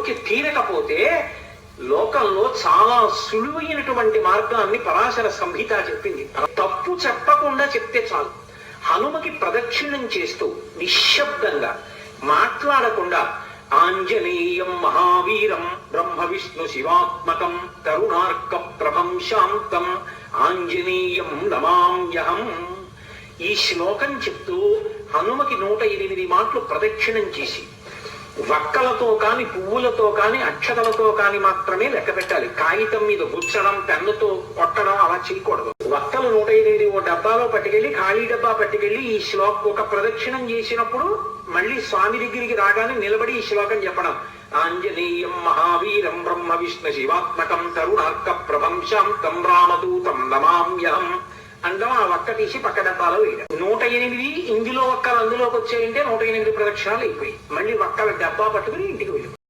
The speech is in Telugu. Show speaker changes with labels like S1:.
S1: కోరిక తీరకపోతే లోకంలో చాలా సులువైనటువంటి మార్గాన్ని పరాశర సంహిత చెప్పింది. తప్పు చెప్పకుండా చెప్తే చాలు. హనుమకి ప్రదక్షిణం చేస్తూ నిశ్శబ్దంగా మాట్లాడకుండా ఆంజనేయం మహావీరం బ్రహ్మ విష్ణు శివాత్మకం కరుణార్క ప్రభం శాంతం ఆంజనేయం నమామ్యహం ఈ శ్లోకం చెప్తూ హనుమకి 108 మాటలు ప్రదక్షిణం చేసి వక్కలతో కాని పువ్వులతో కాని అక్షతలతో కాని మాత్రమే లెక్క పెట్టాలి. కాగితం మీద గుచ్చడం పెన్నుతో కొట్టడం అలా చేయకూడదు. వక్కలు 108 ఓ డబ్బాలో పట్టుకెళ్ళి ఖాళీ డబ్బా పట్టుకెళ్ళి ఈ శ్లోకం ఒక ప్రదక్షిణం చేసినప్పుడు మళ్ళీ స్వామి దగ్గరికి రాగానే నిలబడి ఈ శ్లోకం చెప్పడం. ఆంజనేయం మహావీరం బ్రహ్మ విష్ణు శివాత్మకం కరుణార్క ప్రభం శాంతం రామదూతం నమామ్యహం అండం. ఆ వక్క తీసి పక్క డబ్బాలో వేయడం. 108 ఇందులో వక్కలు అందులోకి వచ్చాయంటే 108 ప్రదక్షిణాలు అయిపోయి మళ్ళీ వక్కల డబ్బా పట్టుకుని ఇంటికి